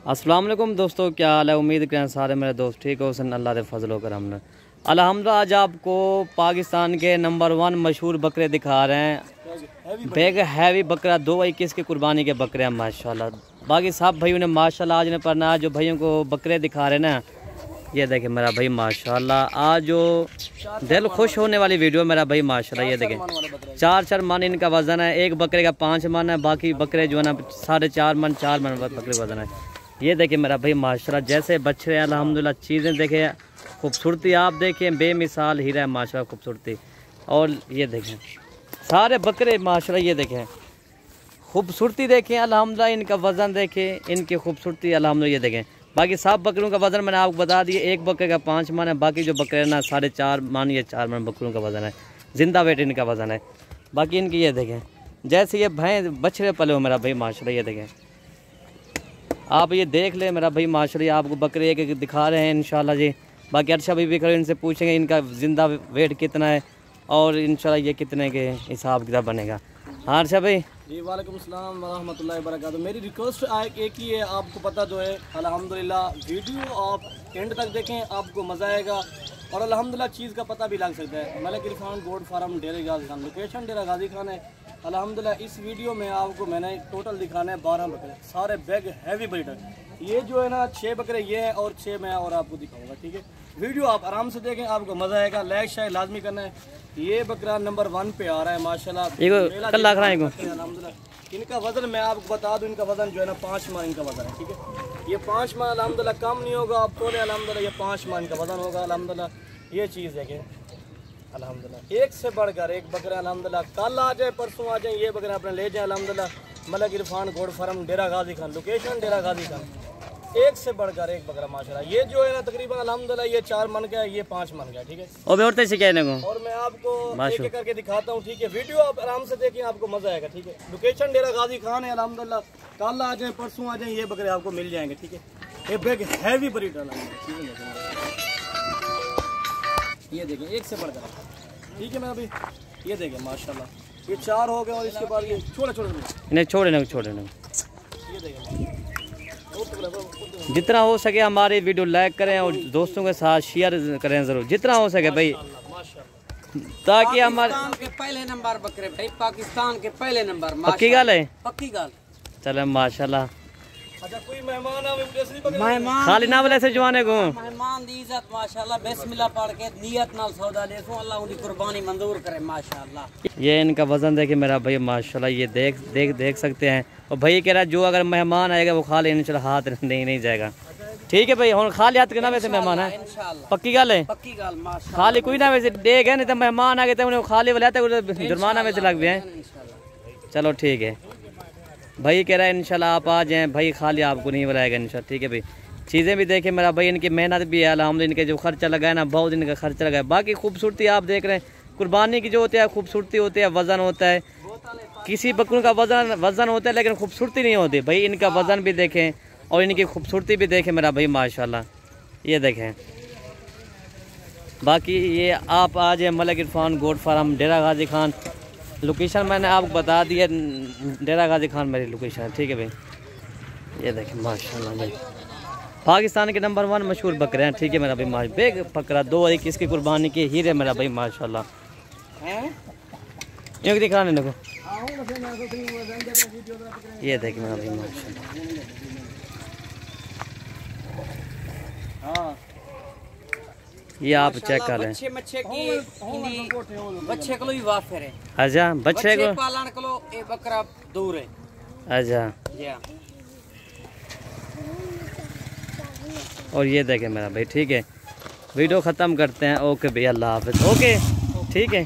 अस्सलाम वालेकुम दोस्तों, क्या हाल है। उम्मीद करें सारे मेरे दोस्त ठीक हो। सन अल्लाह के फजल करम ने अल्हम्दुलिल्लाह। आज आपको पाकिस्तान के नंबर 1 मशहूर बकरे दिखा रहे हैं। बेग हैवी बकरा 221 की कुर्बानी के बकरे हैं माशाल्लाह। बाकी सब भाइयों ने माशाल्लाह आज ने पढ़ना। जो भाइयों को बकरे दिखा रहे हैं ना, ये देखें मेरा भाई माशाल्लाह। आज जो दिल खुश होने वाली वीडियो मेरा भाई माशाल्लाह। ये देखें 4 मन इनका वज़न है। एक बकरे का 5 मन है, बाकी बकरे जो है ना 4.5 मन 4 मन बकरे वज़न है। ये देखें मेरा भाई माशाल्लाह, जैसे बच्चे अल्हम्दुलिल्लाह। चीज़ें देखें, खूबसूरती आप देखें, बेमिसाल हीरा है माशाल्लाह खूबसूरती। और ये देखें सारे बकरे माशाल्लाह। ये देखें खूबसूरती देखें अल्हम्दुलिल्लाह। इनका वज़न देखें, इनकी खूबसूरती अल्हम्दुलिल्लाह। ये देखें बाकी सब बकरियों का वज़न मैंने आपको बता दिया। एक बकरे का 5 मन है, बाकी जो बकरे ना 4.5 मन या 4 मन बकरियों का वज़न है। जिंदा वेट इनका वज़न है। बाकी इनकी ये देखें जैसे ये भैंस बछड़े पले हो मेरा भाई माशाल्लाह। ये देखें आप ये देख ले मेरा भाई माशाल्लाह। आपको बकरे एक एक दिखा रहे हैं इंशाल्लाह जी। बाकी अर्शा भी करें, इनसे पूछेंगे इनका ज़िंदा वेट कितना है और इंशाल्लाह ये कितने के हिसाब किताब बनेगा। हाँ अर्शा भाई जी, वालेकुम अस्सलाम वरहमतुल्लाहि वबरकातुहू। मेरी रिक्वेस्ट एक ही है, आपको पता जो है अल्हम्दुलिल्लाह वीडियो आप एंड तक देखें, आपको मज़ा आएगा और अल्हम्दुलिल्लाह चीज़ का पता भी लग सकता है। मलिक इरफान गोट फार्म डेरा गाजी खान, लोकेशन डेरा गाजी खान है अल्हम्दुलिल्लाह। इस वीडियो में आपको मैंने टोटल दिखाना है 12 बकरे, सारे बैग हैवी ब्रीडर। ये जो है ना 6 बकरे ये है और 6 मैं और आपको दिखाऊंगा। ठीक है, वीडियो आप आराम से देखें, आपको मज़ा आएगा। लाइक शेयर लाजमी करना है। ये बकरा नंबर 1 पे आ रहा है माशाल्लाह। अल्हम्दुलिल्लाह इनका वज़न मैं आपको बता दूं, इनका वज़न जो है ना 5 मन इनका वज़न है। ठीक है, ये 5 मन अल्हम्दुलिल्लाह कम नहीं होगा। आप तोले अल्हम्दुलिल्लाह ये 5 मन का वज़न होगा अल्हम्दुलिल्लाह। ये चीज़ देखें अल्हम्दुलिल्लाह, एक से बढ़कर एक बकरा अल्हम्दुलिल्लाह। कल आ जाए परसों आ जाए, ये बकरे अपने ले जाए अल्हम्दुलिल्लाह। मलिक इरफान गोट फार्म डेरा गाजी खान, लोकेशन डेरा गाजी खान। एक से बढ़कर एक बकरा माशाल्लाह। ये जो है ना तकरीबन अल्हम्दुलिल्लाह ये 4 मन का है, ये 5 मन का है। ठीक है, और मैं आपको एक एक करके दिखाता हूँ। ठीक है, वीडियो आप आराम से देखें, आपको मजा आएगा। ठीक है, लोकेशन डेरा गाजी खान है अल्हम्दुलिल्लाह। कल आ जाए परसों आ जाए, ये बकरे आपको मिल जाएंगे। ठीक है, ये बैग हैवी ब्रीड ये देखें एक से बढ़कर। ठीक है, मैं अभी ये देखें माशाल्लाह ये 4 हो गए और इसके बाद ये छोड़े ये देखें। जितना हो सके हमारी वीडियो लाइक करें और दोस्तों के साथ शेयर करें ज़रूर, जितना हो सके भाई, ताकि हमारे पहले नंबर बकरे भाई, पाकिस्तान के पहले नंबर। पक्की गाल है, पक्की गाल। चले माशाल्लाह। अच्छा, कोई मेहमान खाली ना बोले से जवाने को मेहमान दी इज्जत माशाल्लाह। बिस्मिल्लाह पढ़ के नियत नाल सौदा ले सो, अल्लाह उनकी कुर्बानी मंजूर करे माशाल्लाह। ये इनका वजन देखे मेरा भाई माशाल्लाह। ये देख सकते हैं। और भाई कह रहा है जो अगर मेहमान आएगा वो खाली इंशाल्लाह हाथ नहीं जाएगा। ठीक है भाई, हम खाली हाथ के ना वैसे मेहमान है पक्की गाल है। पक्की गाल माशाल्लाह। खाली कोई ना वैसे देख है, नहीं तो मेहमान आ गए तो खाली वाले जुर्माना में से लग गए हैं। चलो ठीक है भाई, कह रहा है इंशाल्लाह आप आ जाएं भाई, खाली आपको नहीं बुलाएगा इंशाल्लाह। ठीक है भाई, चीज़ें भी देखें मेरा भाई, इनकी मेहनत भी है अल्हम्दुलिल्लाह। इनके जो खर्चा लगा है ना, बहुत इनका खर्चा लगा है। बाकी खूबसूरती आप देख रहे हैं, कुर्बानी की जो होती है खूबसूरती होती है, वज़न होता है। किसी बकरों का वज़न होता है लेकिन खूबसूरती नहीं होती भाई। इनका वज़न भी देखें और इनकी खूबसूरती भी देखें मेरा भाई माशाल्लाह। ये देखें बाकी ये आप आ जाए मलिक इरफान गोट फार्म डेरा गाजी खान, लोकेशन मैंने आपको बता दिया, डेरा गाजी खान मेरी लोकेशन है। ठीक है भाई, ये देखें माशाल्लाह जी, पाकिस्तान के नंबर 1 मशहूर बकरे हैं। ठीक है मेरा भाई माशा बेग बकरा 221 की कुर्बानी के हीरे मेरा भाई माशाल्लाह। यूँ दिखाने देखो, ये देखें मेरा भाई माशाल्लाह। ये आप चेक कर लें, बच्चे को भी वाफिर है। अच्छा बच्चे को पालन को ये बकरा दूर है। अच्छा, और ये देखें मेरा भाई। ठीक है, वीडियो ख़त्म करते हैं। ओके भैया, अल्लाह हाफ़िज़। ओके ठीक है।